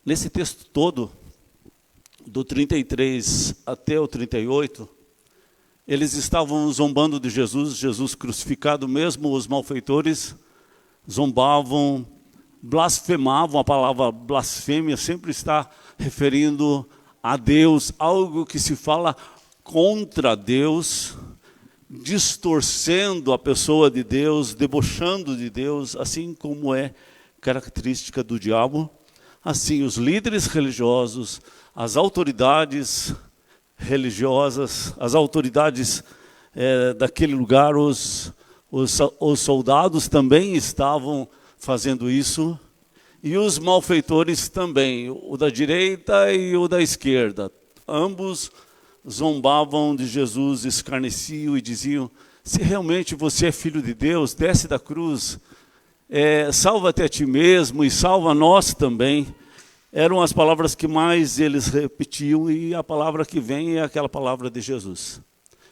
Nesse texto todo, do 33 até o 38, eles estavam zombando de Jesus, Jesus crucificado. Mesmo os malfeitores zombavam, blasfemavam. A palavra blasfêmia sempre está referindo a Deus, algo que se fala contra Deus, distorcendo a pessoa de Deus, debochando de Deus, assim como é característica do diabo. Assim, os líderes religiosos, as autoridades religiosas, as autoridades daquele lugar, os soldados também estavam fazendo isso, e os malfeitores também, o da direita e o da esquerda. Ambos zombavam de Jesus, escarneciam e diziam: se realmente você é filho de Deus, desce da cruz, salva-te a ti mesmo e salva nós também. Eram as palavras que mais eles repetiam, e a palavra que vem é aquela palavra de Jesus,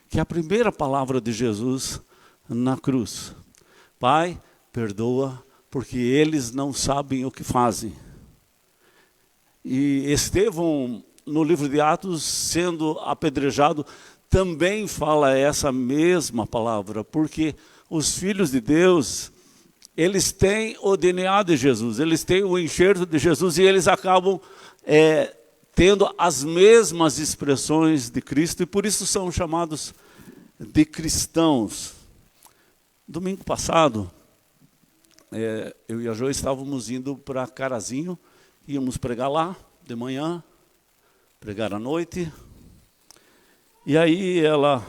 que é a primeira palavra de Jesus na cruz: Pai, perdoa, porque eles não sabem o que fazem. E Estevão, no livro de Atos, sendo apedrejado, também fala essa mesma palavra, porque os filhos de Deus, eles têm o DNA de Jesus, eles têm o enxerto de Jesus, e eles acabam tendo as mesmas expressões de Cristo, e por isso são chamados de cristãos. Domingo passado, eu e a Jo estávamos indo para Carazinho, íamos pregar lá de manhã, pregar à noite, e aí ela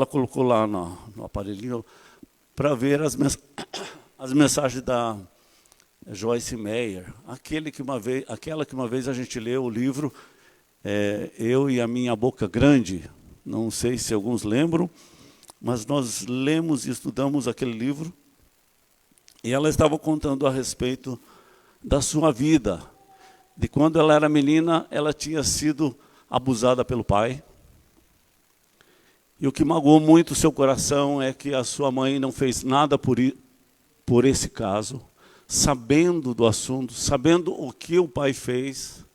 colocou lá no aparelhinho para ver as mensagens da Joyce Meyer, aquela que uma vez a gente leu o livro Eu e a Minha Boca Grande. Não sei se alguns lembram, mas nós lemos e estudamos aquele livro, e ela estava contando a respeito da sua vida, de quando ela era menina, ela tinha sido abusada pelo pai. E o que magoou muito o seu coração é que a sua mãe não fez nada por esse caso, sabendo do assunto, sabendo o que o pai fez.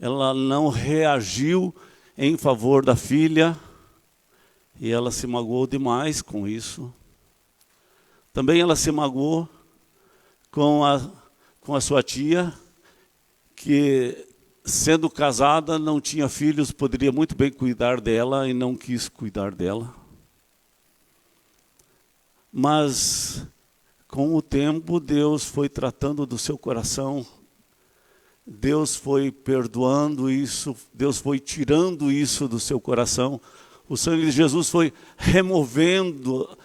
Ela não reagiu em favor da filha, e ela se magoou demais com isso. Também ela se magoou com a sua tia, que, sendo casada, não tinha filhos, poderia muito bem cuidar dela e não quis cuidar dela. Mas, com o tempo, Deus foi tratando do seu coração, Deus foi perdoando isso, Deus foi tirando isso do seu coração. O sangue de Jesus foi removendo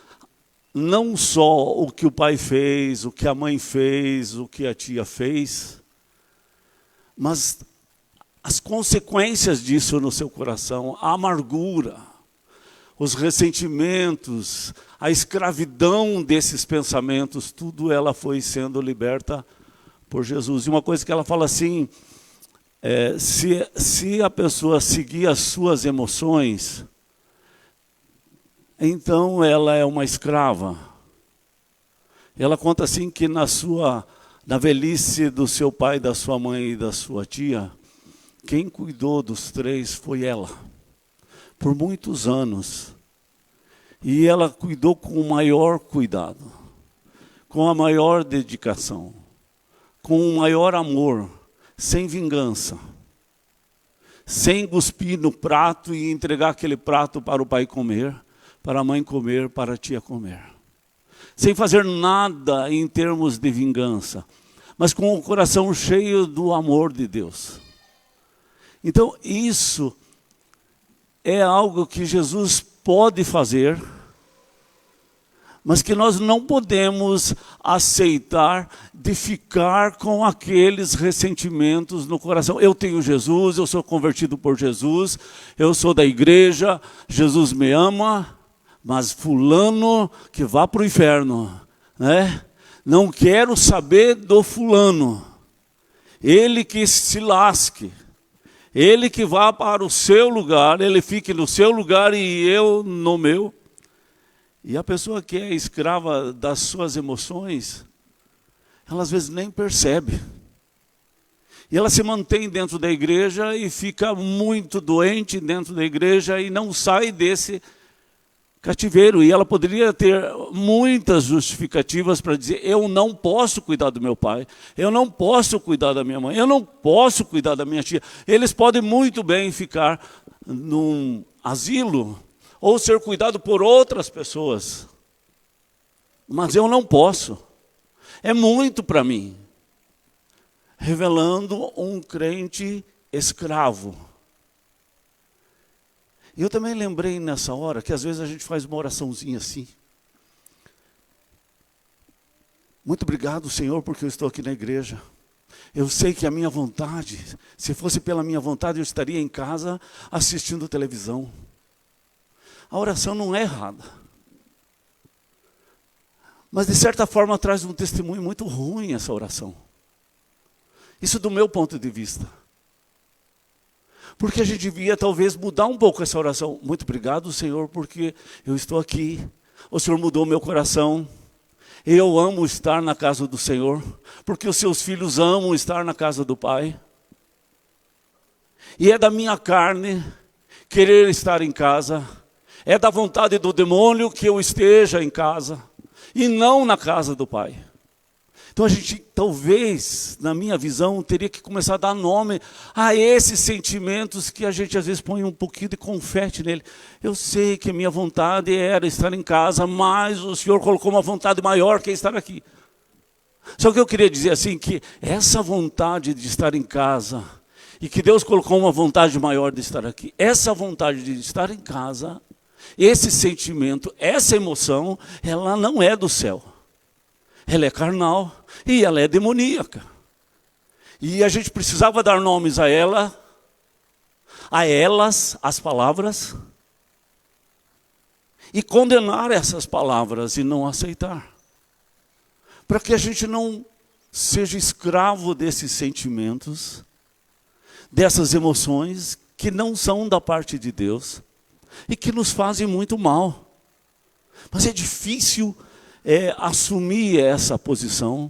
não só o que o pai fez, o que a mãe fez, o que a tia fez, mas as consequências disso no seu coração, a amargura, os ressentimentos, a escravidão desses pensamentos, tudo ela foi sendo liberta por Jesus. E uma coisa que ela fala assim, se a pessoa seguir as suas emoções, então ela é uma escrava. Ela conta assim que na velhice do seu pai, da sua mãe e da sua tia, quem cuidou dos três foi ela, por muitos anos. E ela cuidou com o maior cuidado, com a maior dedicação, com o maior amor, sem vingança, sem cuspir no prato e entregar aquele prato para o pai comer, para a mãe comer, para a tia comer. Sem fazer nada em termos de vingança, mas com o coração cheio do amor de Deus. Então, isso é algo que Jesus pode fazer, mas que nós não podemos aceitar de ficar com aqueles ressentimentos no coração. Eu tenho Jesus, eu sou convertido por Jesus, eu sou da igreja, Jesus me ama, mas fulano que vá para o inferno, né? Não quero saber do fulano, ele que se lasque, ele que vá para o seu lugar, ele fique no seu lugar e eu no meu. E a pessoa que é escrava das suas emoções, ela às vezes nem percebe. E ela se mantém dentro da igreja e fica muito doente dentro da igreja e não sai desse cativeiro. E ela poderia ter muitas justificativas para dizer: eu não posso cuidar do meu pai, eu não posso cuidar da minha mãe, eu não posso cuidar da minha tia. Eles podem muito bem ficar num asilo ou ser cuidado por outras pessoas. Mas eu não posso. É muito para mim. Revelando um crente escravo. E eu também lembrei nessa hora que às vezes a gente faz uma oraçãozinha assim. Muito obrigado, Senhor, porque eu estou aqui na igreja. Eu sei que a minha vontade, se fosse pela minha vontade, eu estaria em casa assistindo televisão. A oração não é errada. Mas de certa forma traz um testemunho muito ruim essa oração. Isso do meu ponto de vista. Porque a gente devia talvez mudar um pouco essa oração. Muito obrigado, Senhor, porque eu estou aqui. O Senhor mudou meu coração. Eu amo estar na casa do Senhor, porque os seus filhos amam estar na casa do Pai. E é da minha carne querer estar em casa. É da vontade do demônio que eu esteja em casa e não na casa do Pai. Então a gente, talvez, na minha visão, teria que começar a dar nome a esses sentimentos que a gente às vezes põe um pouquinho de confete nele. Eu sei que a minha vontade era estar em casa, mas o Senhor colocou uma vontade maior que é estar aqui. Só que eu queria dizer assim, que essa vontade de estar em casa, e que Deus colocou uma vontade maior de estar aqui, essa vontade de estar em casa, esse sentimento, essa emoção, ela não é do céu. Ela é carnal e ela é demoníaca. E a gente precisava dar nomes a ela, a elas, as palavras, e condenar essas palavras e não aceitar. Para que a gente não seja escravo desses sentimentos, dessas emoções que não são da parte de Deus e que nos fazem muito mal. Mas é difícil assumir essa posição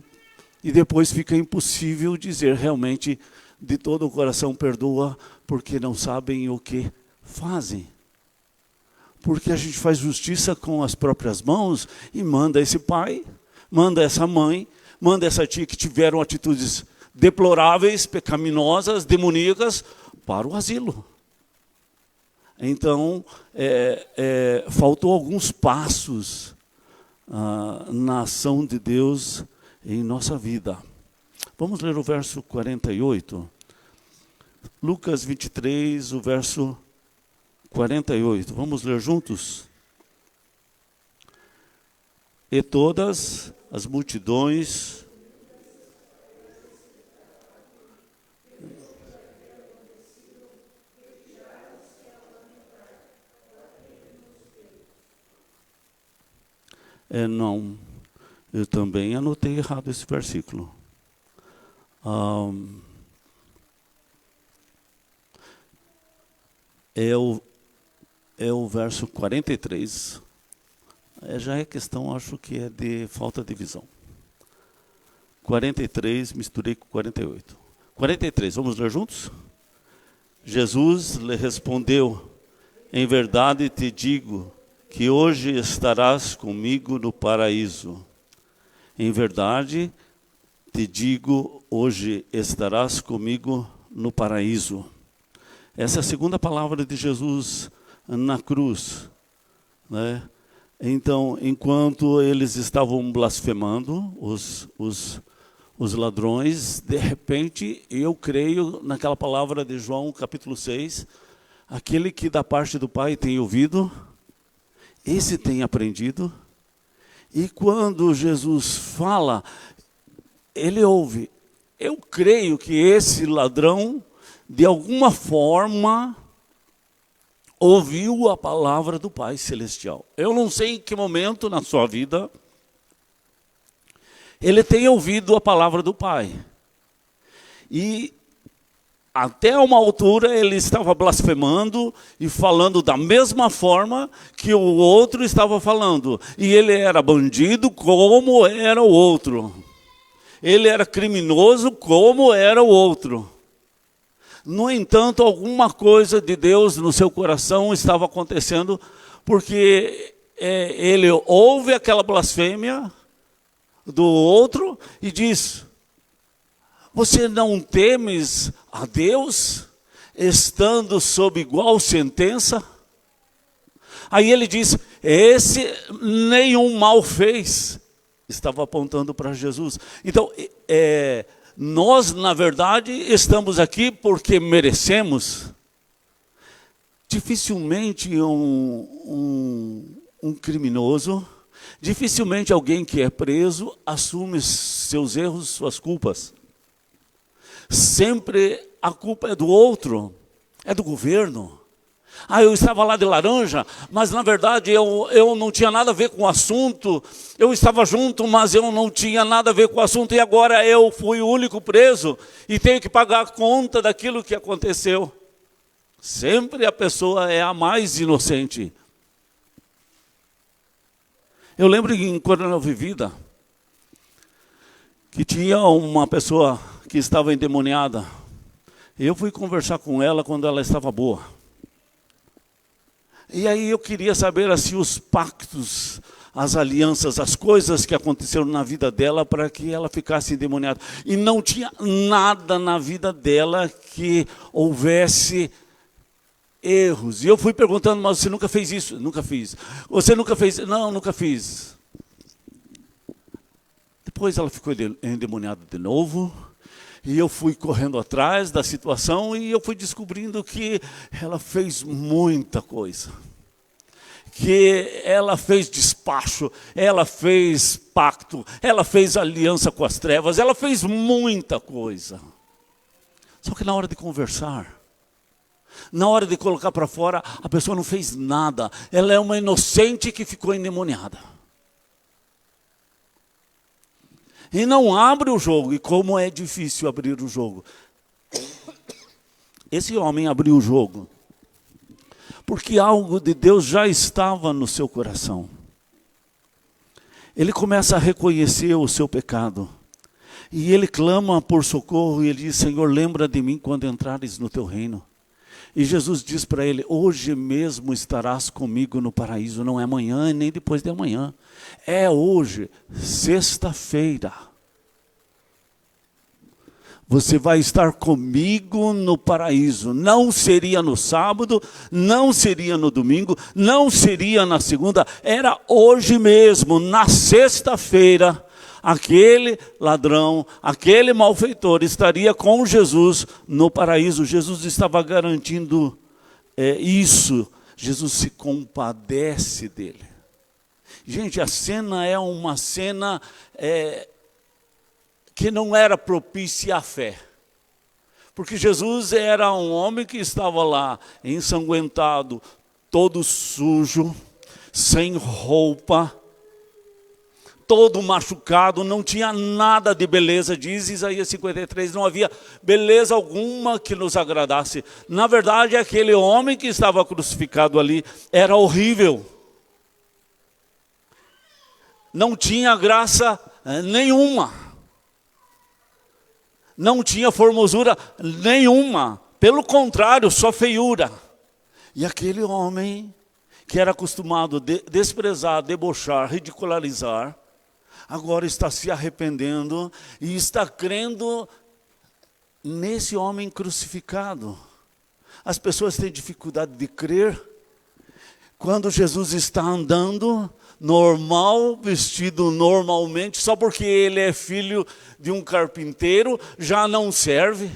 e depois fica impossível dizer realmente de todo o coração perdoa porque não sabem o que fazem. Porque a gente faz justiça com as próprias mãos e manda esse pai, manda essa mãe, manda essa tia que tiveram atitudes deploráveis, pecaminosas, demoníacas, para o asilo. Então, faltou alguns passos na ação de Deus em nossa vida. Vamos ler o verso 48. Lucas 23, o verso 48. Vamos ler juntos? E todas as multidões não, eu também anotei errado esse versículo. É o verso 43. Já é questão, acho que é de falta de visão. 43, misturei com 48. 43, vamos ler juntos? Jesus lhe respondeu: em verdade te digo que hoje estarás comigo no paraíso. Em verdade te digo, hoje estarás comigo no paraíso. Essa é a segunda palavra de Jesus na cruz, né? Então, enquanto eles estavam blasfemando, os ladrões, de repente, eu creio naquela palavra de João, capítulo 6, aquele que da parte do Pai tem ouvido, esse tem aprendido. E quando Jesus fala, ele ouve. Eu creio que esse ladrão, de alguma forma, ouviu a palavra do Pai Celestial. Eu não sei em que momento na sua vida ele tem ouvido a palavra do Pai. E até uma altura ele estava blasfemando e falando da mesma forma que o outro estava falando. E ele era bandido como era o outro. Ele era criminoso como era o outro. No entanto, alguma coisa de Deus no seu coração estava acontecendo, porque ele ouve aquela blasfêmia do outro e diz: você não temes a Deus, estando sob igual sentença? Aí ele diz: esse nenhum mal fez. Estava apontando para Jesus. Então, nós, na verdade, estamos aqui porque merecemos. Dificilmente um criminoso, dificilmente alguém que é preso assume seus erros, suas culpas. Sempre a culpa é do outro, é do governo. Eu estava lá de laranja, mas na verdade eu não tinha nada a ver com o assunto. Eu estava junto, mas eu não tinha nada a ver com o assunto. E agora eu fui o único preso e tenho que pagar a conta daquilo que aconteceu. Sempre a pessoa é a mais inocente. Eu lembro em Coronel Vivida, que tinha uma pessoa que estava endemoniada. Eu fui conversar com ela quando ela estava boa. E aí eu queria saber assim, os pactos, as alianças, as coisas que aconteceram na vida dela para que ela ficasse endemoniada. E não tinha nada na vida dela que houvesse erros. E eu fui perguntando: mas você nunca fez isso? Nunca fiz. Você nunca fez? Não, nunca fiz. Depois ela ficou endemoniada de novo. E eu fui correndo atrás da situação e eu fui descobrindo que ela fez muita coisa. Que ela fez despacho, ela fez pacto, ela fez aliança com as trevas, ela fez muita coisa. Só que na hora de conversar, na hora de colocar para fora, a pessoa não fez nada. Ela é uma inocente que ficou endemoniada. E não abre o jogo. E como é difícil abrir o jogo. Esse homem abriu o jogo porque algo de Deus já estava no seu coração. Ele começa a reconhecer o seu pecado. E ele clama por socorro e ele diz: Senhor, lembra de mim quando entrares no teu reino. E Jesus diz para ele: hoje mesmo estarás comigo no paraíso. Não é amanhã nem depois de amanhã. É hoje, sexta-feira. Você vai estar comigo no paraíso. Não seria no sábado, não seria no domingo, não seria na segunda. Era hoje mesmo, na sexta-feira. Aquele ladrão, aquele malfeitor estaria com Jesus no paraíso. Jesus estava garantindo isso. Jesus se compadece dele. Gente, a cena é uma cena que não era propícia à fé. Porque Jesus era um homem que estava lá ensanguentado, todo sujo, sem roupa, todo machucado, não tinha nada de beleza. Diz Isaías 53, não havia beleza alguma que nos agradasse. Na verdade, aquele homem que estava crucificado ali era horrível. Não tinha graça nenhuma. Não tinha formosura nenhuma. Pelo contrário, só feiura. E aquele homem que era acostumado a desprezar, debochar, ridicularizar, agora está se arrependendo e está crendo nesse homem crucificado. As pessoas têm dificuldade de crer quando Jesus está andando normal, vestido normalmente, só porque ele é filho de um carpinteiro, já não serve.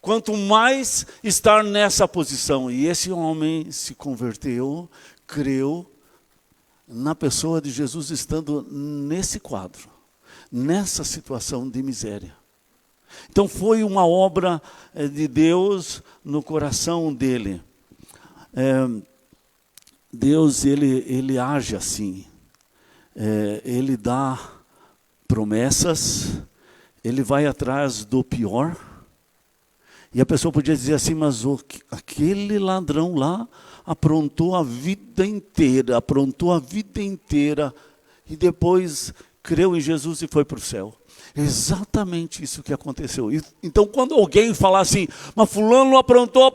Quanto mais estar nessa posição. E esse homem se converteu, creu na pessoa de Jesus estando nesse quadro, nessa situação de miséria. Então foi uma obra de Deus no coração dele. Deus, ele age assim. Ele dá promessas, ele vai atrás do pior. E a pessoa podia dizer assim: mas aquele ladrão lá aprontou a vida inteira, e depois creu em Jesus e foi para o céu. Exatamente isso que aconteceu. Então, quando alguém falar assim, mas fulano aprontou,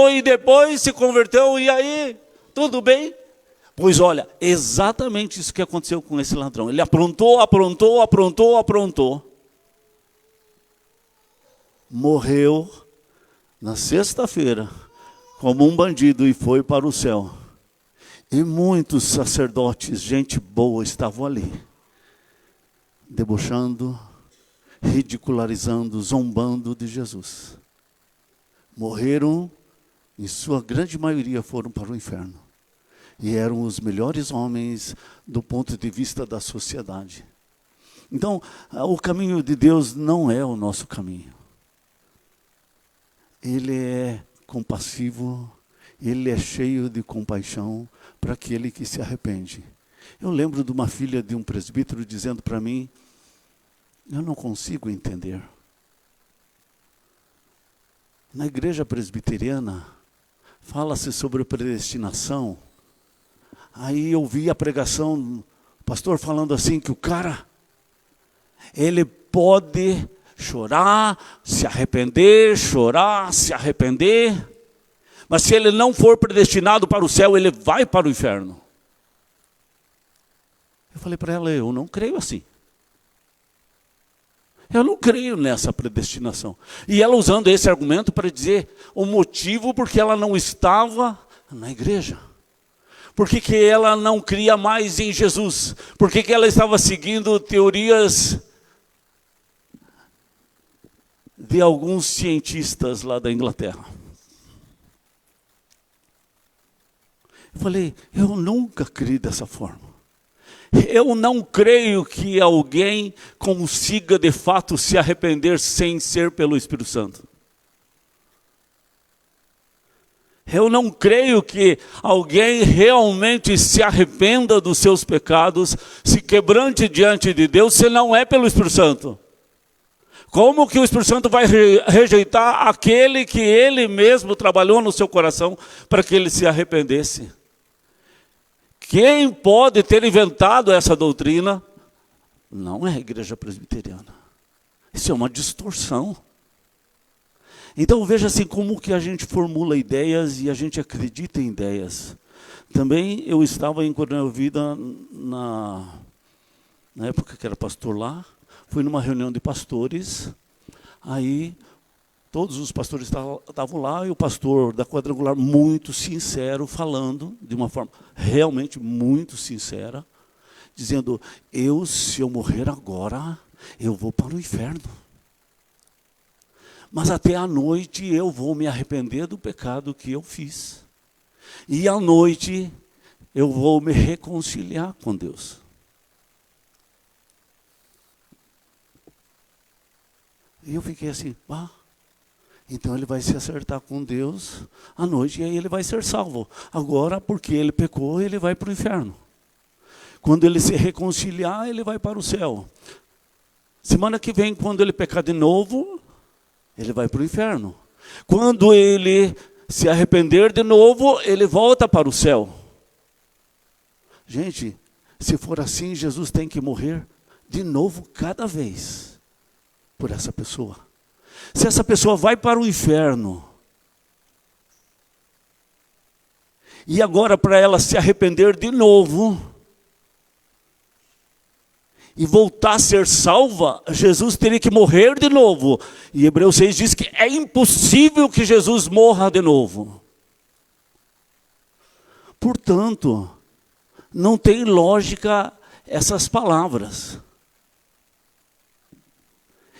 e depois se converteu, e aí, tudo bem? Pois olha, exatamente isso que aconteceu com esse ladrão. Ele aprontou. Morreu na sexta-feira, como um bandido, e foi para o céu. E muitos sacerdotes, gente boa, estavam ali, debochando, ridicularizando, zombando de Jesus. Morreram, em sua grande maioria foram para o inferno. E eram os melhores homens do ponto de vista da sociedade. Então, o caminho de Deus não é o nosso caminho. Ele é compassivo, ele é cheio de compaixão para aquele que se arrepende. Eu lembro de uma filha de um presbítero dizendo para mim, eu não consigo entender. Na igreja presbiteriana, fala-se sobre predestinação. Aí eu vi a pregação, o pastor falando assim, que o cara, ele pode chorar, se arrepender, mas se ele não for predestinado para o céu, ele vai para o inferno. Eu falei para ela, eu não creio assim. Eu não creio nessa predestinação. E ela usando esse argumento para dizer o motivo porque ela não estava na igreja. Por que ela não cria mais em Jesus? Por que ela estava seguindo teorias de alguns cientistas lá da Inglaterra? Eu falei, eu nunca criei dessa forma. Eu não creio que alguém consiga de fato se arrepender sem ser pelo Espírito Santo. Eu não creio que alguém realmente se arrependa dos seus pecados, se quebrante diante de Deus, se não é pelo Espírito Santo. Como que o Espírito Santo vai rejeitar aquele que ele mesmo trabalhou no seu coração para que ele se arrependesse? Quem pode ter inventado essa doutrina? Não é a igreja presbiteriana. Isso é uma distorção. Então veja assim como que a gente formula ideias e a gente acredita em ideias. Também eu estava em Coronel Vida na época que era pastor lá, fui numa reunião de pastores, aí todos os pastores estavam lá e o pastor da quadrangular muito sincero, falando de uma forma realmente muito sincera, dizendo, se eu morrer agora, eu vou para o inferno. Mas até à noite eu vou me arrepender do pecado que eu fiz. E à noite eu vou me reconciliar com Deus. E eu fiquei assim, então ele vai se acertar com Deus à noite e aí ele vai ser salvo. Agora, porque ele pecou, ele vai para o inferno. Quando ele se reconciliar, ele vai para o céu. Semana que vem, quando ele pecar de novo, ele vai para o inferno. Quando ele se arrepender de novo, ele volta para o céu. Gente, se for assim, Jesus tem que morrer de novo cada vez por essa pessoa. Se essa pessoa vai para o inferno, e agora para ela se arrepender de novo, e voltar a ser salva, Jesus teria que morrer de novo. E Hebreus 6 diz que é impossível que Jesus morra de novo. Portanto, não tem lógica essas palavras.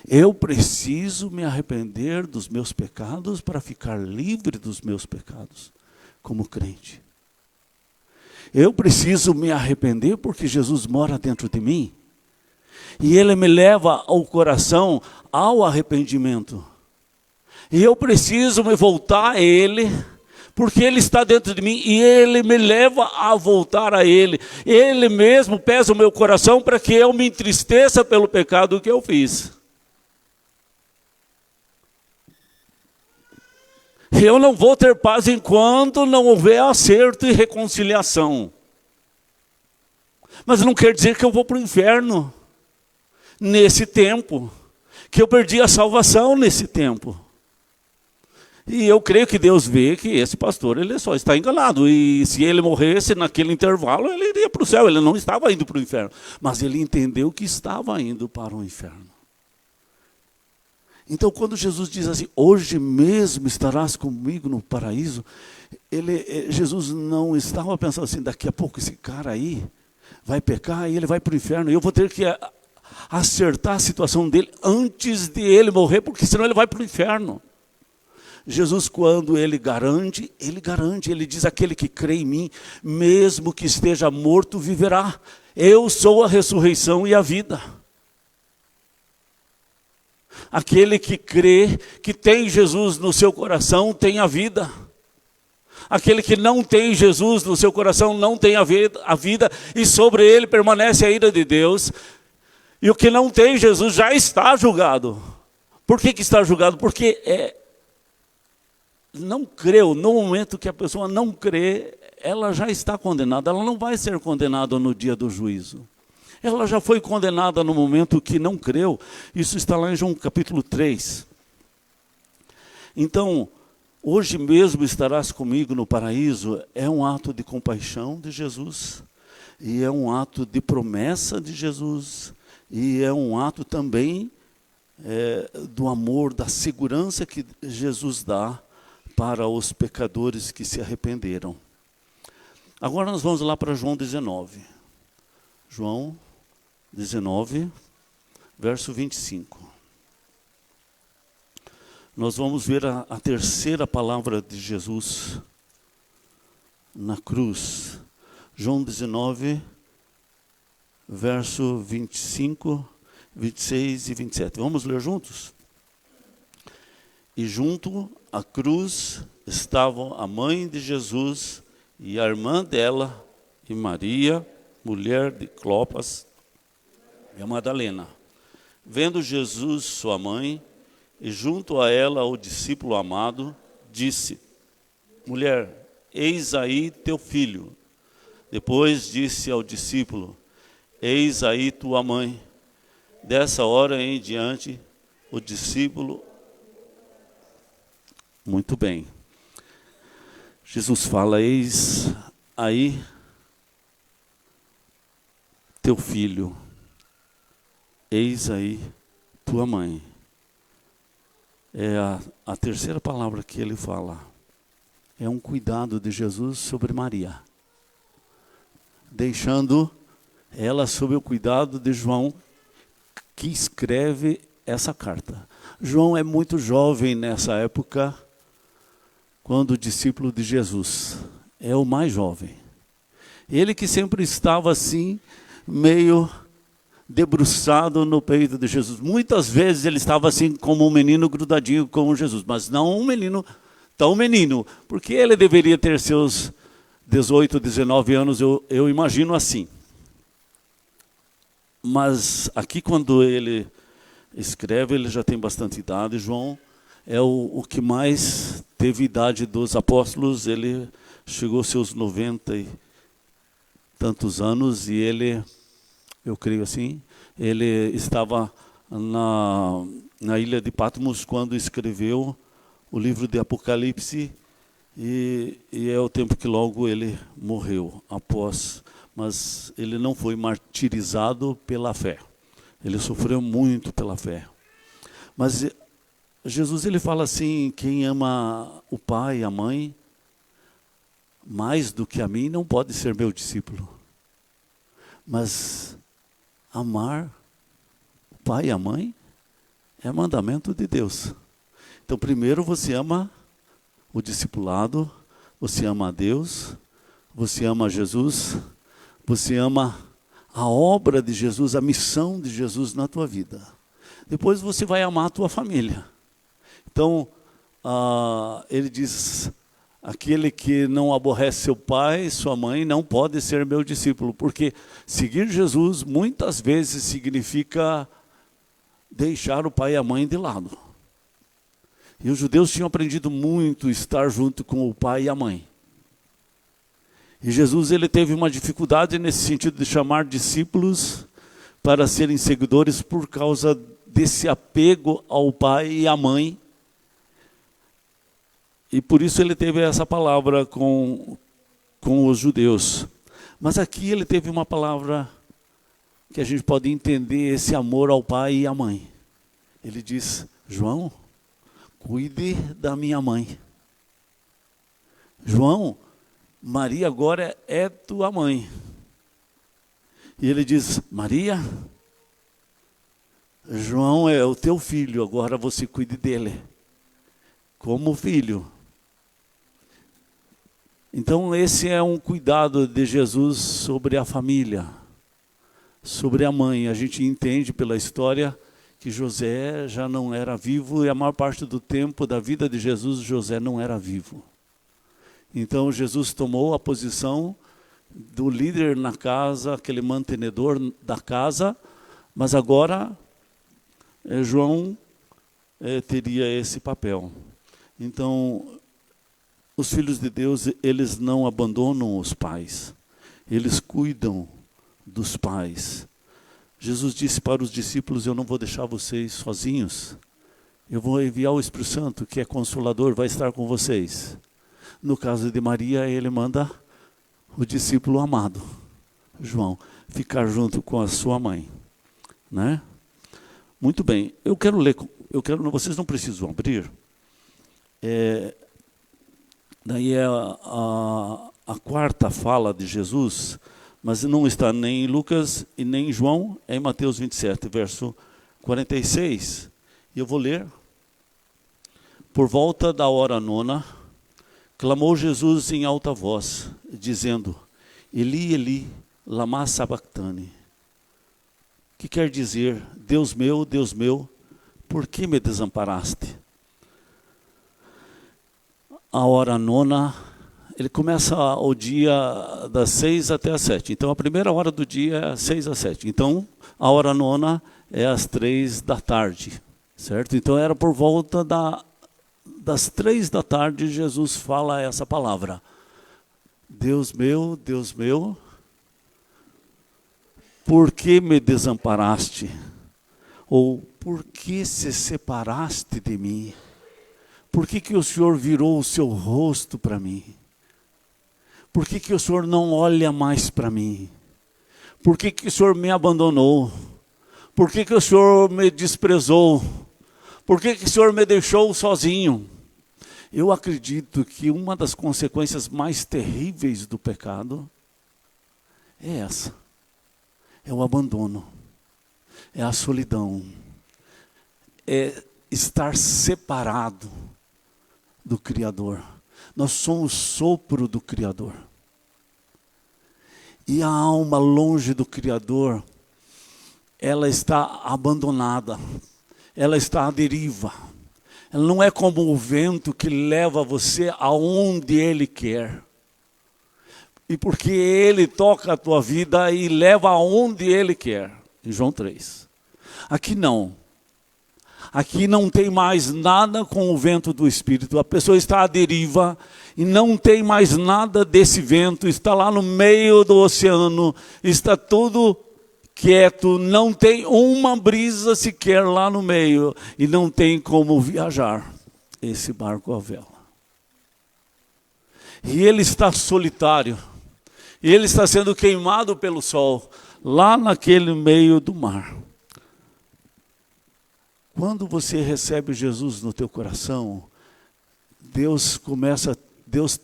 Eu preciso me arrepender dos meus pecados para ficar livre dos meus pecados, como crente. Eu preciso me arrepender porque Jesus mora dentro de mim. E Ele me leva ao coração, ao arrependimento. E eu preciso me voltar a Ele, porque Ele está dentro de mim e Ele me leva a voltar a Ele. Ele mesmo pesa o meu coração para que eu me entristeça pelo pecado que eu fiz. Eu não vou ter paz enquanto não houver acerto e reconciliação. Mas não quer dizer que eu vou para o inferno. nesse tempo, que eu perdi a salvação nesse tempo. E eu creio que Deus vê que esse pastor, ele só está enganado. E se ele morresse naquele intervalo, ele iria para o céu. Ele não estava indo para o inferno. Mas ele entendeu que estava indo para o inferno. Então, quando Jesus diz assim, hoje mesmo estarás comigo no paraíso, Jesus não estava pensando assim, daqui a pouco esse cara aí vai pecar e ele vai para o inferno. E eu vou ter que acertar a situação dele antes de ele morrer, porque senão ele vai para o inferno. Jesus, quando ele garante, ele diz, aquele que crê em mim, mesmo que esteja morto, viverá. Eu sou a ressurreição e a vida. Aquele que crê, que tem Jesus no seu coração, tem a vida. Aquele que não tem Jesus no seu coração, não tem a vida, e sobre ele permanece a ira de Deus. E o que não tem Jesus já está julgado. Por que está julgado? Porque não creu. No momento que a pessoa não crê, ela já está condenada. Ela não vai ser condenada no dia do juízo. Ela já foi condenada no momento que não creu. Isso está lá em João capítulo 3. Então, hoje mesmo estarás comigo no paraíso, é um ato de compaixão de Jesus, e é um ato de promessa de Jesus, e é um ato também do amor, da segurança que Jesus dá para os pecadores que se arrependeram. Agora nós vamos lá para João 19. João 19, verso 25. Nós vamos ver a terceira palavra de Jesus na cruz. João 19, verso 25, 26 e 27. Vamos ler juntos? E junto à cruz estavam a mãe de Jesus e a irmã dela e Maria, mulher de Clopas, e a Madalena. Vendo Jesus, sua mãe, e junto a ela o discípulo amado, disse, mulher, eis aí teu filho. Depois disse ao discípulo, eis aí tua mãe. Dessa hora em diante, o discípulo... Muito bem. Jesus fala, eis aí teu filho. Eis aí tua mãe. É a terceira palavra que ele fala. É um cuidado de Jesus sobre Maria, deixando ela sob o cuidado de João, que escreve essa carta. João é muito jovem nessa época, quando o discípulo de Jesus é o mais jovem. Ele que sempre estava assim, meio debruçado no peito de Jesus. Muitas vezes ele estava assim como um menino grudadinho com Jesus, mas não um menino tão menino, porque ele deveria ter seus 18, 19 anos, eu imagino assim. Mas aqui quando ele escreve, ele já tem bastante idade. João é o que mais teve idade dos apóstolos, ele chegou aos seus 90 e tantos anos, e ele... eu creio assim, ele estava na ilha de Patmos quando escreveu o livro de Apocalipse, e é o tempo que logo ele morreu após, mas ele não foi martirizado pela fé, ele sofreu muito pela fé. Mas Jesus, ele fala assim, quem ama o pai e a mãe mais do que a mim não pode ser meu discípulo. Mas amar o pai e a mãe é mandamento de Deus. Então, primeiro você ama o discipulado, você ama a Deus, você ama Jesus, você ama a obra de Jesus, a missão de Jesus na tua vida. Depois você vai amar a tua família. Então, ele diz, aquele que não aborrece seu pai, sua mãe, não pode ser meu discípulo, porque seguir Jesus muitas vezes significa deixar o pai e a mãe de lado. E os judeus tinham aprendido muito estar junto com o pai e a mãe. E Jesus, ele teve uma dificuldade nesse sentido de chamar discípulos, para serem seguidores por causa desse apego ao pai e à mãe. E por isso ele teve essa palavra com os judeus. Mas aqui ele teve uma palavra que a gente pode entender esse amor ao pai e à mãe. Ele diz: João, cuide da minha mãe. João, Maria agora é tua mãe. E ele diz: Maria, João é o teu filho, agora você cuide dele como filho. Então esse é um cuidado de Jesus sobre a família, sobre a mãe. A gente entende pela história que José já não era vivo, e a maior parte do tempo da vida de Jesus, José não era vivo. Então Jesus tomou a posição do líder na casa, aquele mantenedor da casa, mas agora João teria esse papel. Então, os filhos de Deus, eles não abandonam os pais, eles cuidam dos pais. Jesus disse para os discípulos: eu não vou deixar vocês sozinhos, eu vou enviar o Espírito Santo, que é consolador, vai estar com vocês. No caso de Maria, ele manda o discípulo amado, João, ficar junto com a sua mãe, né? Muito bem, vocês não precisam abrir. Daí é a quarta fala de Jesus, mas não está nem em Lucas e nem em João, é em Mateus 27, verso 46. E eu vou ler. Por volta da hora nona, clamou Jesus em alta voz, dizendo: Eli, Eli, lama sabachthani. Que quer dizer: Deus meu, por que me desamparaste? A hora nona, ele começa o dia das 6 até as 7. Então a primeira hora do dia é 6 às 7. Então a hora nona é às 3 da tarde, certo? Então era por volta das 3 da tarde, Jesus fala essa palavra: Deus meu, por que me desamparaste? Ou por que se separaste de mim? Por que o Senhor virou o seu rosto para mim? Por que o Senhor não olha mais para mim? Por que o Senhor me abandonou? Por que o Senhor me desprezou? Por que o Senhor me deixou sozinho? Eu acredito que uma das consequências mais terríveis do pecado é essa. É o abandono. É a solidão. É estar separado do Criador. Nós somos sopro do Criador. E a alma longe do Criador, ela está abandonada. Ela está à deriva. Ela não é como o vento que leva você aonde Ele quer. E porque Ele toca a tua vida e leva aonde Ele quer. Em João 3. Aqui não. Aqui não tem mais nada com o vento do Espírito. A pessoa está à deriva e não tem mais nada desse vento. Está lá no meio do oceano. Está tudo quieto. Não tem uma brisa sequer lá no meio. E não tem como viajar esse barco à vela. E ele está solitário. E ele está sendo queimado pelo sol. Lá naquele meio do mar. Quando você recebe Jesus no teu coração, Deus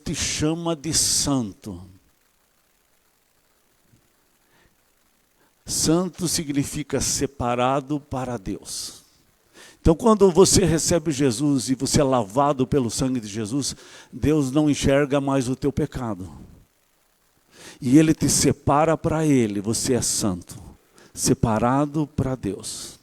te chama de santo. Santo significa separado para Deus. Então quando você recebe Jesus e você é lavado pelo sangue de Jesus, Deus não enxerga mais o teu pecado. E Ele te separa para Ele, você é santo, separado para Deus.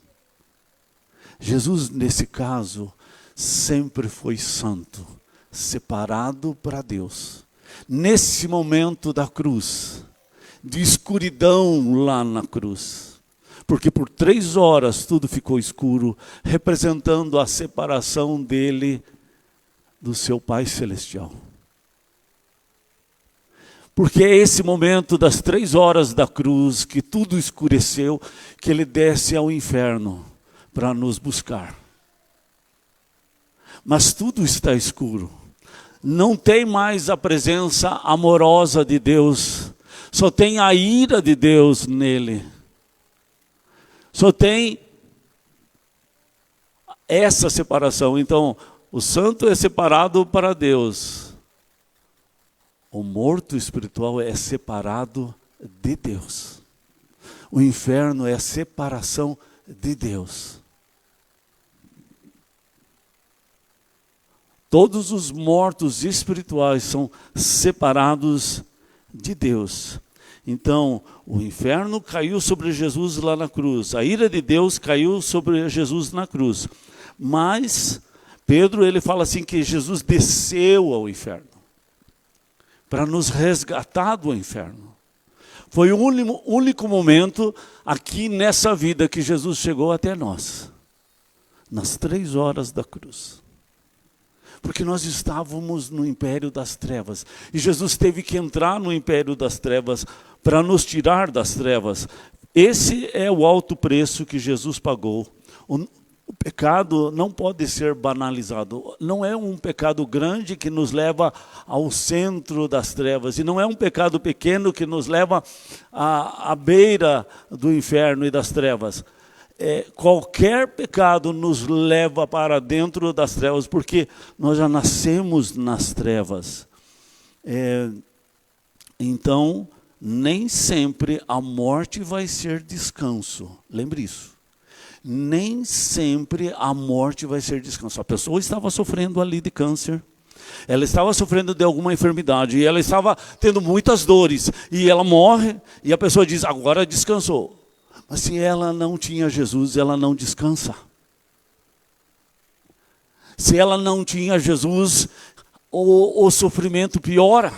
Jesus, nesse caso, sempre foi santo, separado para Deus. Nesse momento da cruz, de escuridão lá na cruz, porque por 3 horas tudo ficou escuro, representando a separação dele do seu Pai Celestial. Porque é esse momento das 3 horas da cruz, que tudo escureceu, que ele desce ao inferno para nos buscar. Mas tudo está escuro. Não tem mais a presença amorosa de Deus. Só tem a ira de Deus nele. Só tem essa separação. Então, o santo é separado para Deus. O morto espiritual é separado de Deus. O inferno é a separação de Deus. Todos os mortos espirituais são separados de Deus. Então, o inferno caiu sobre Jesus lá na cruz. A ira de Deus caiu sobre Jesus na cruz. Mas, Pedro, ele fala assim que Jesus desceu ao inferno para nos resgatar do inferno. Foi o único momento aqui nessa vida que Jesus chegou até nós. Nas 3 horas da cruz. Porque nós estávamos no império das trevas. E Jesus teve que entrar no império das trevas para nos tirar das trevas. Esse é o alto preço que Jesus pagou. O pecado não pode ser banalizado. Não é um pecado grande que nos leva ao centro das trevas. E não é um pecado pequeno que nos leva à beira do inferno e das trevas. Qualquer pecado nos leva para dentro das trevas, porque nós já nascemos nas trevas. Então, nem sempre a morte vai ser descanso. Lembre isso. Nem sempre a morte vai ser descanso. A pessoa estava sofrendo ali de câncer. Ela estava sofrendo de alguma enfermidade. E ela estava tendo muitas dores. E ela morre e a pessoa diz, agora descansou. Mas se ela não tinha Jesus, ela não descansa. Se ela não tinha Jesus, o sofrimento piora.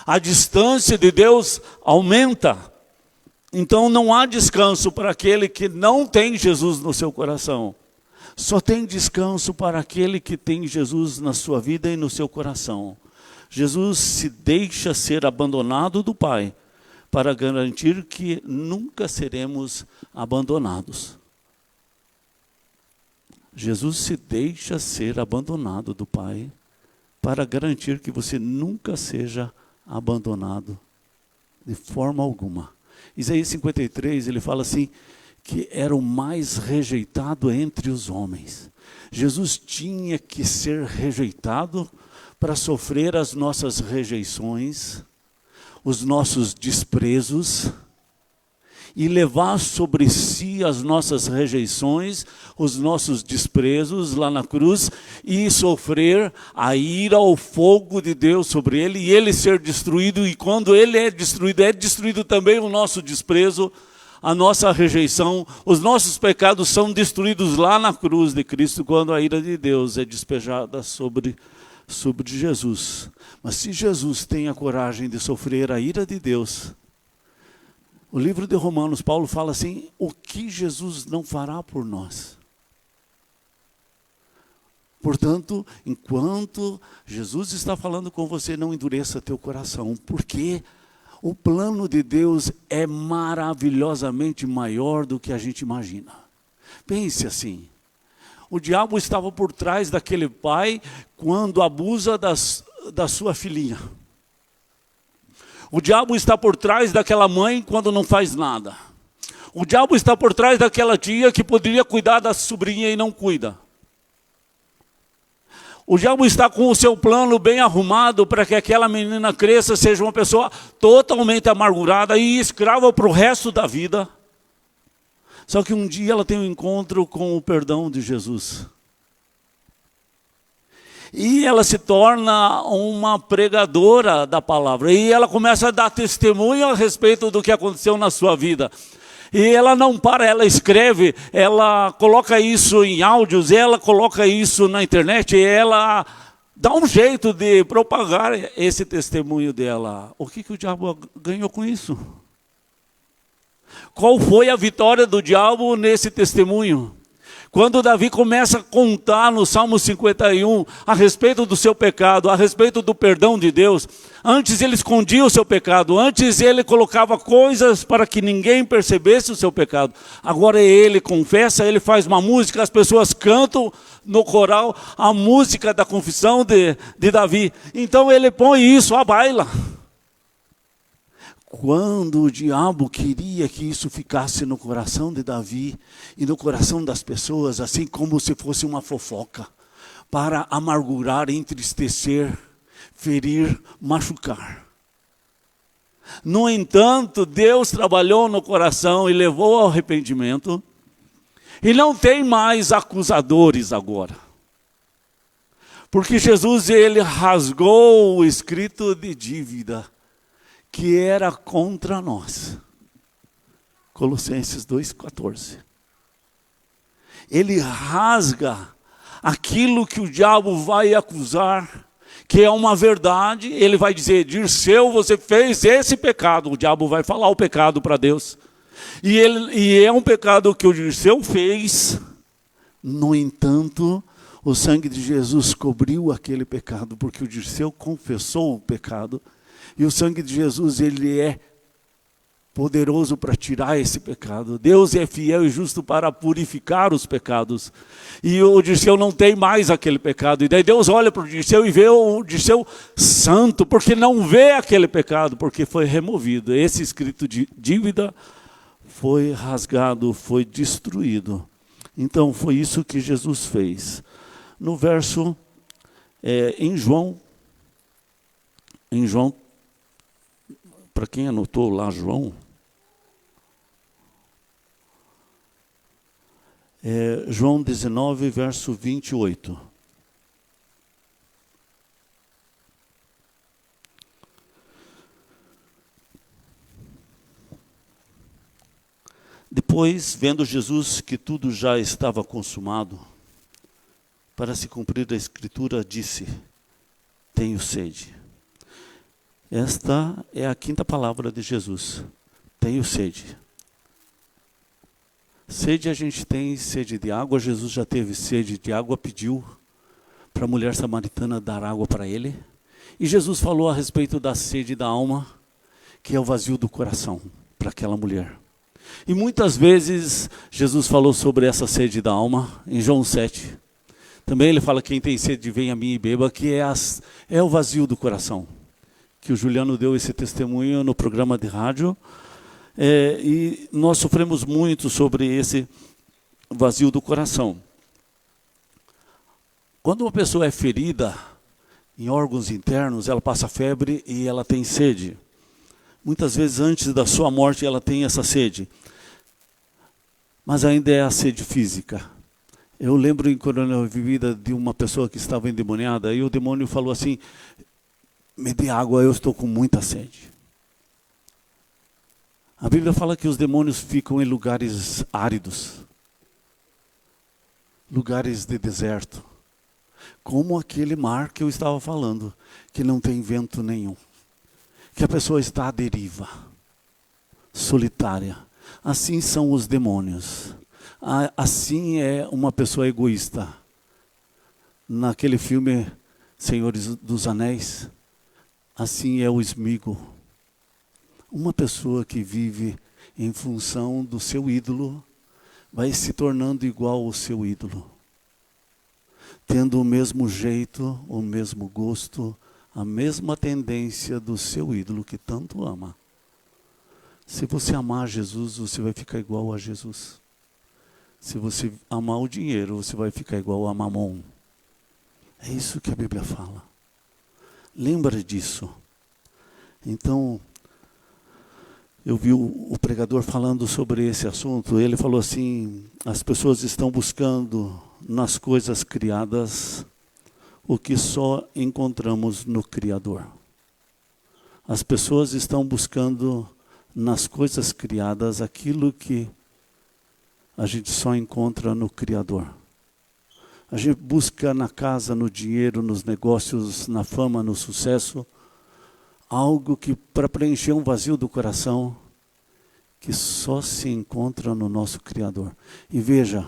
A distância de Deus aumenta. Então não há descanso para aquele que não tem Jesus no seu coração. Só tem descanso para aquele que tem Jesus na sua vida e no seu coração. Jesus se deixa ser abandonado do Pai, para garantir que nunca seremos abandonados. Jesus se deixa ser abandonado do Pai para garantir que você nunca seja abandonado de forma alguma. Isaías 53, ele fala assim, que era o mais rejeitado entre os homens. Jesus tinha que ser rejeitado para sofrer as nossas rejeições, os nossos desprezos, e levar sobre si as nossas rejeições, os nossos desprezos lá na cruz, e sofrer a ira, o fogo de Deus sobre ele, e ele ser destruído, e quando ele é destruído também o nosso desprezo, a nossa rejeição, os nossos pecados são destruídos lá na cruz de Cristo, quando a ira de Deus é despejada sobre Jesus. Mas se Jesus tem a coragem de sofrer a ira de Deus, o livro de Romanos, Paulo fala assim, o que Jesus não fará por nós? Portanto, enquanto Jesus está falando com você, não endureça teu coração, porque o plano de Deus é maravilhosamente maior do que a gente imagina. Pense assim, o diabo estava por trás daquele pai quando abusa da sua filhinha. O diabo está por trás daquela mãe quando não faz nada. O diabo está por trás daquela tia que poderia cuidar da sobrinha e não cuida. O diabo está com o seu plano bem arrumado para que aquela menina cresça, seja uma pessoa totalmente amargurada e escrava para o resto da vida. Só que um dia ela tem um encontro com o perdão de Jesus. E ela se torna uma pregadora da palavra. E ela começa a dar testemunho a respeito do que aconteceu na sua vida. E ela não para, ela escreve, ela coloca isso em áudios, ela coloca isso na internet, e ela dá um jeito de propagar esse testemunho dela. O que o diabo ganhou com isso? Qual foi a vitória do diabo nesse testemunho? Quando Davi começa a contar no Salmo 51 a respeito do seu pecado, a respeito do perdão de Deus, antes ele escondia o seu pecado, antes ele colocava coisas para que ninguém percebesse o seu pecado. Agora ele confessa, ele faz uma música, as pessoas cantam no coral a música da confissão de Davi. Então ele põe isso à baila. Quando o diabo queria que isso ficasse no coração de Davi e no coração das pessoas, assim como se fosse uma fofoca, para amargurar, entristecer, ferir, machucar. No entanto, Deus trabalhou no coração e levou ao arrependimento, e não tem mais acusadores agora. Porque Jesus, ele rasgou o escrito de dívida que era contra nós. Colossenses 2,14. Ele rasga aquilo que o diabo vai acusar, que é uma verdade. Ele vai dizer: Dirceu, você fez esse pecado. O diabo vai falar o pecado para Deus. E é um pecado que o Dirceu fez. No entanto, o sangue de Jesus cobriu aquele pecado, porque o Dirceu confessou o pecado. E o sangue de Jesus, ele é poderoso para tirar esse pecado. Deus é fiel e justo para purificar os pecados. E o Dirceu não tem mais aquele pecado. E daí Deus olha para o Dirceu e vê o Dirceu santo, porque não vê aquele pecado, porque foi removido. Esse escrito de dívida foi rasgado, foi destruído. Então foi isso que Jesus fez. No verso, em João, para quem anotou lá João, João 19, verso 28. Depois, vendo Jesus que tudo já estava consumado, para se cumprir a Escritura, disse: tenho sede. Esta é a quinta palavra de Jesus. Tenho sede. Sede a gente tem, sede de água. Jesus já teve sede de água, pediu para a mulher samaritana dar água para ele. E Jesus falou a respeito da sede da alma, que é o vazio do coração, para aquela mulher. E muitas vezes Jesus falou sobre essa sede da alma, em João 7. Também ele fala: quem tem sede, vem a mim e beba, que é o vazio do coração. Que o Juliano deu esse testemunho no programa de rádio, e nós sofremos muito sobre esse vazio do coração. Quando uma pessoa é ferida em órgãos internos, ela passa febre e ela tem sede. Muitas vezes antes da sua morte ela tem essa sede, mas ainda é a sede física. Eu lembro em Coronel Vivida de uma pessoa que estava endemoniada, e o demônio falou assim: me dê água, eu estou com muita sede. A Bíblia fala que os demônios ficam em lugares áridos, lugares de deserto, como aquele mar que eu estava falando, que não tem vento nenhum, que a pessoa está à deriva, solitária. Assim são os demônios. Assim é uma pessoa egoísta. Naquele filme Senhores dos Anéis, assim é o Sméagol. Uma pessoa que vive em função do seu ídolo vai se tornando igual ao seu ídolo, tendo o mesmo jeito, o mesmo gosto, a mesma tendência do seu ídolo que tanto ama. Se você amar Jesus, você vai ficar igual a Jesus. Se você amar o dinheiro, você vai ficar igual a Mamon. É isso que a Bíblia fala. Lembra disso. Então, eu vi o pregador falando sobre esse assunto. Ele falou assim: as pessoas estão buscando nas coisas criadas o que só encontramos no Criador. As pessoas estão buscando nas coisas criadas aquilo que a gente só encontra no Criador. A gente busca na casa, no dinheiro, nos negócios, na fama, no sucesso, algo que para preencher um vazio do coração que só se encontra no nosso Criador. E veja,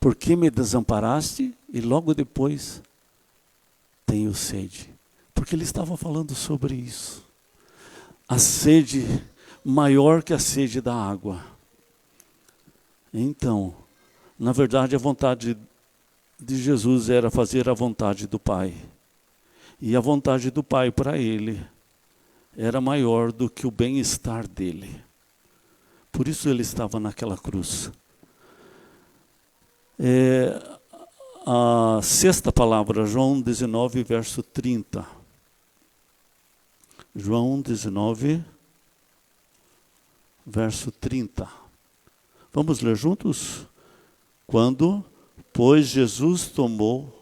Por que me desamparaste? E logo depois, tenho sede. Porque ele estava falando sobre isso. A sede maior que a sede da água. Então, na verdade, a vontade de Jesus era fazer a vontade do Pai. E a vontade do Pai para ele era maior do que o bem-estar dele. Por isso ele estava naquela cruz. A sexta palavra, João 19, verso 30. João 19, verso 30. Vamos ler juntos? Quando, pois, Jesus tomou...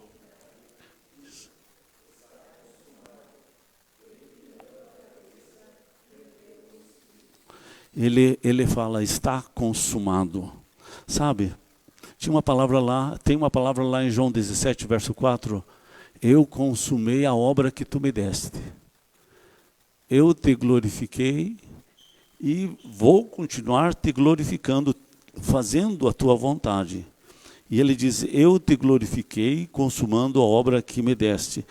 Ele fala, está consumado. Sabe? Tem uma palavra lá em João 17, verso 4. Eu consumei a obra que tu me deste. Eu te glorifiquei e vou continuar te glorificando, fazendo a tua vontade. E ele diz, eu te glorifiquei, consumando a obra que me deste.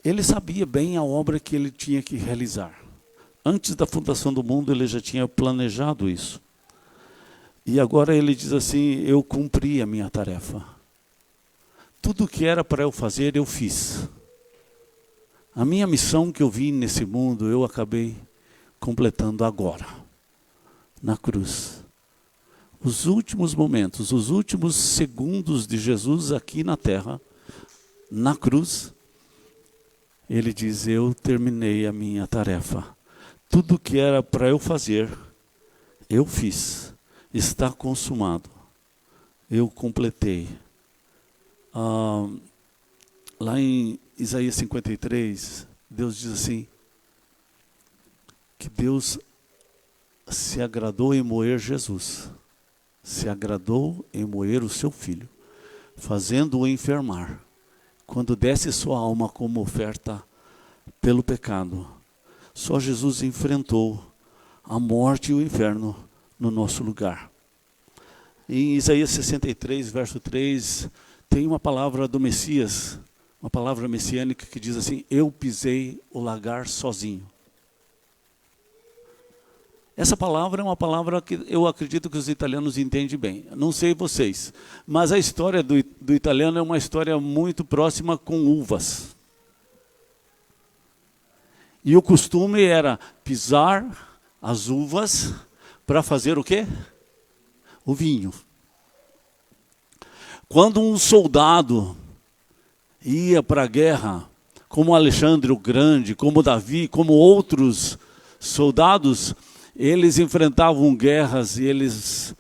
Ele sabia bem a obra que ele tinha que realizar. Antes da fundação do mundo, ele já tinha planejado isso. E agora ele diz assim, eu cumpri a minha tarefa. Tudo o que era para eu fazer, eu fiz. A minha missão que eu vim nesse mundo, eu acabei completando agora, na cruz. Os últimos momentos, os últimos segundos de Jesus aqui na terra, na cruz, ele diz, eu terminei a minha tarefa. Tudo que era para eu fazer, eu fiz. Está consumado. Eu completei. Lá em Isaías 53, Deus diz assim, que Deus se agradou em moer Jesus. Se agradou em moer o seu filho, fazendo-o enfermar, quando desse sua alma como oferta pelo pecado. Só Jesus enfrentou a morte e o inferno no nosso lugar. Em Isaías 63, verso 3, tem uma palavra do Messias, uma palavra messiânica que diz assim, eu pisei o lagar sozinho. Essa palavra é uma palavra que eu acredito que os italianos entendem bem. Não sei vocês, mas a história do italiano é uma história muito próxima com uvas. E o costume era pisar as uvas para fazer o quê? O vinho. Quando um soldado ia para a guerra, como Alexandre o Grande, como Davi, como outros soldados, eles enfrentavam guerras e eles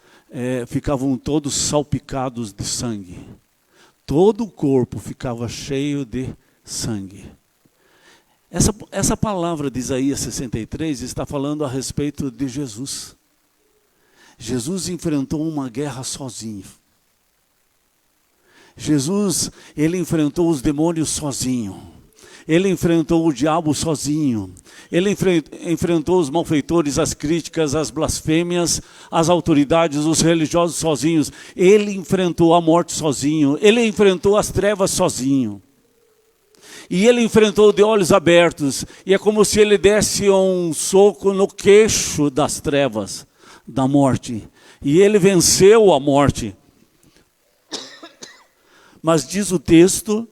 ficavam todos salpicados de sangue. Todo o corpo ficava cheio de sangue. Essa palavra de Isaías 63 está falando a respeito de Jesus. Jesus enfrentou uma guerra sozinho. Jesus, ele enfrentou os demônios sozinho. Ele enfrentou o diabo sozinho. Ele enfrentou os malfeitores, as críticas, as blasfêmias, as autoridades, os religiosos sozinhos. Ele enfrentou a morte sozinho. Ele enfrentou as trevas sozinho. E ele enfrentou de olhos abertos. E é como se ele desse um soco no queixo das trevas, da morte. E ele venceu a morte. Mas diz o texto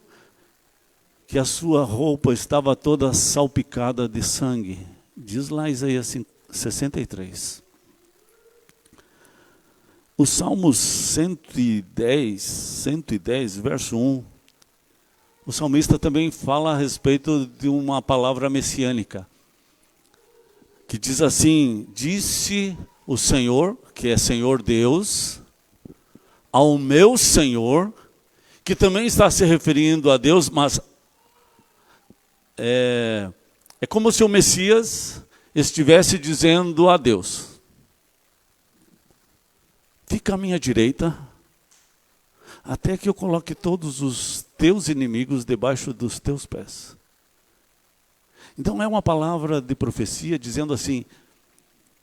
que a sua roupa estava toda salpicada de sangue. Diz lá Isaías 63. O Salmos 110, verso 1. O salmista também fala a respeito de uma palavra messiânica. Que diz assim, disse o Senhor, que é Senhor Deus, ao meu Senhor, que também está se referindo a Deus, mas é como se o Messias estivesse dizendo a Deus, fica à minha direita, até que eu coloque todos os teus inimigos debaixo dos teus pés. Então é uma palavra de profecia dizendo assim,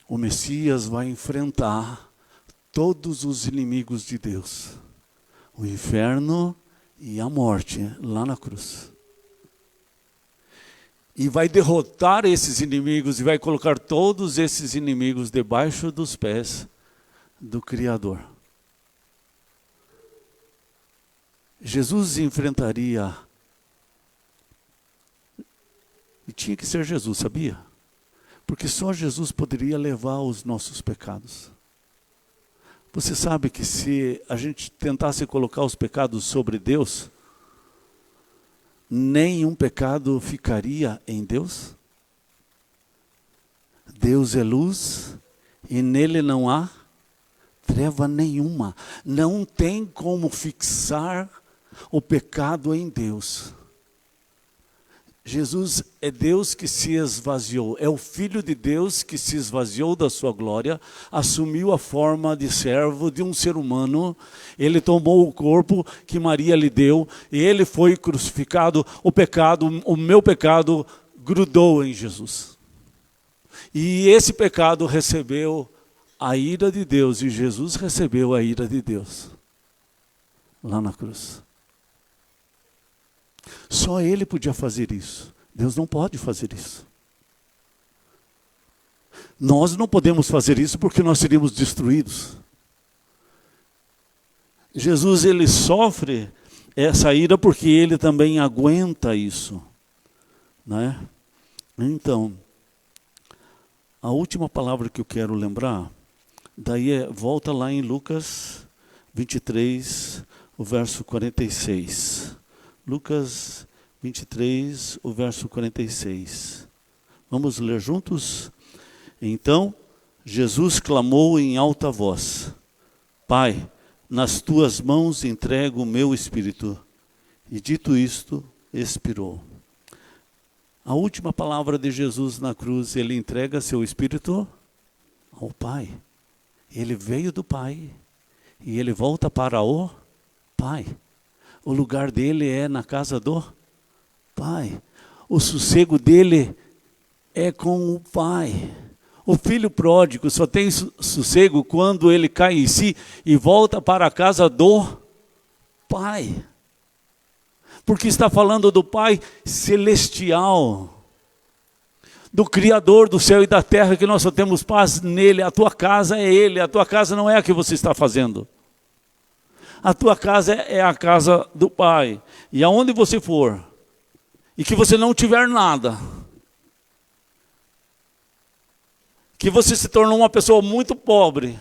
o Messias vai enfrentar todos os inimigos de Deus. o inferno e a morte lá na cruz. E vai derrotar esses inimigos e vai colocar todos esses inimigos debaixo dos pés do Criador. Jesus enfrentaria, e tinha que ser Jesus, sabia? Porque só Jesus poderia levar os nossos pecados. Você sabe que se a gente tentasse colocar os pecados sobre Deus, nenhum pecado ficaria em Deus? Deus é luz e nele não há treva nenhuma. Não tem como fixar o pecado em Deus. Jesus é Deus que se esvaziou, é o Filho de Deus que se esvaziou da sua glória, assumiu a forma de servo de um ser humano, ele tomou o corpo que Maria lhe deu, e ele foi crucificado, o pecado, o meu pecado, grudou em Jesus. E esse pecado recebeu a ira de Deus, e Jesus recebeu a ira de Deus, lá na cruz. Só Ele podia fazer isso. Deus não pode fazer isso. Nós não podemos fazer isso porque nós seríamos destruídos. Jesus, Ele sofre essa ira porque Ele também aguenta isso, né? Então, a última palavra que eu quero lembrar, daí volta lá em Lucas 23, o verso 46. Lucas 23, o verso 46. Vamos ler juntos? Então, Jesus clamou em alta voz: Pai, nas tuas mãos entrego o meu espírito. E dito isto, expirou. A última palavra de Jesus na cruz, ele entrega seu espírito ao Pai. Ele veio do Pai e ele volta para o Pai. O lugar dele é na casa do Pai. O sossego dele é com o Pai. O filho pródigo só tem sossego quando ele cai em si e volta para a casa do Pai. Porque está falando do Pai celestial, do Criador do céu e da terra, que nós só temos paz nele. A tua casa é Ele, a tua casa não é a que você está fazendo. A tua casa é a casa do Pai. E aonde você for, e que você não tiver nada, que você se tornou uma pessoa muito pobre,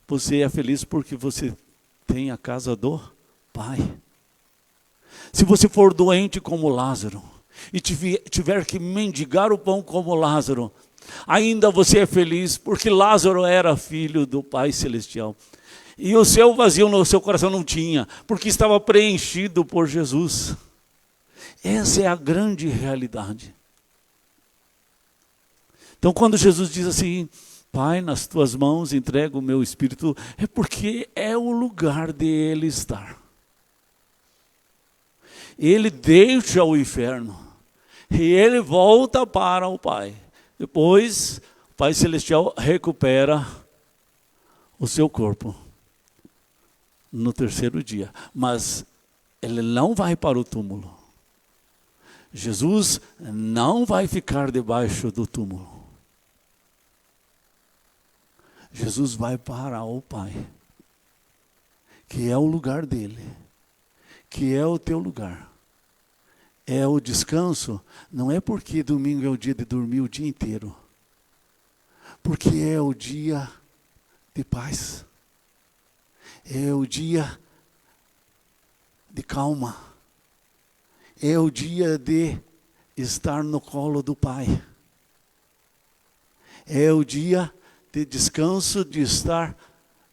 você é feliz porque você tem a casa do Pai. Se você for doente como Lázaro, e tiver que mendigar o pão como Lázaro, ainda você é feliz porque Lázaro era filho do Pai Celestial. E o seu vazio no seu coração não tinha, porque estava preenchido por Jesus. Essa é a grande realidade. Então quando Jesus diz assim: Pai, nas tuas mãos entrego o meu espírito, é porque é o lugar dele estar. Ele deixa o inferno e ele volta para o Pai. Depois o Pai Celestial recupera o seu corpo no terceiro dia, mas ele não vai para o túmulo. Jesus não vai ficar debaixo do túmulo. Jesus vai para o Pai, que é o lugar dele, que é o teu lugar. É o descanso, não é porque domingo é o dia de dormir o dia inteiro, porque é o dia de paz. É o dia de calma. É o dia de estar no colo do Pai. É o dia de descanso, de estar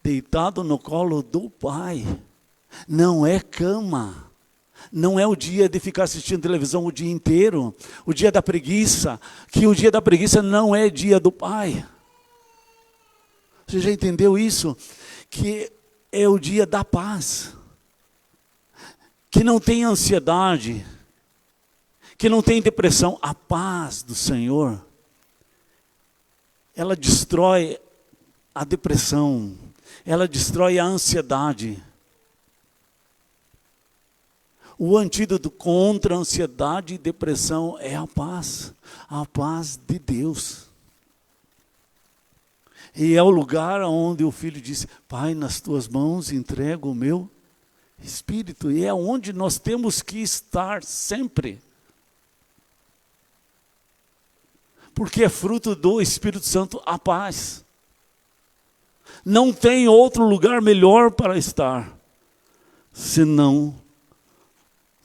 deitado no colo do Pai. Não é cama. Não é o dia de ficar assistindo televisão o dia inteiro. O dia da preguiça. Que o dia da preguiça não é dia do Pai. Você já entendeu isso? Que é o dia da paz, que não tem ansiedade, que não tem depressão. A paz do Senhor, ela destrói a depressão, ela destrói a ansiedade. O antídoto contra a ansiedade e depressão é a paz de Deus. E é o lugar onde o filho disse: Pai, nas tuas mãos entrego o meu espírito. E é onde nós temos que estar sempre. Porque é fruto do Espírito Santo a paz. Não tem outro lugar melhor para estar, senão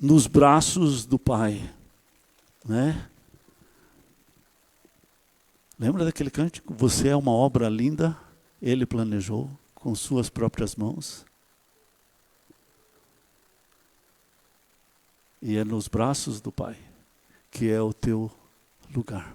nos braços do Pai, né? Lembra daquele cântico? Você é uma obra linda, Ele planejou com suas próprias mãos. E é nos braços do Pai que é o teu lugar.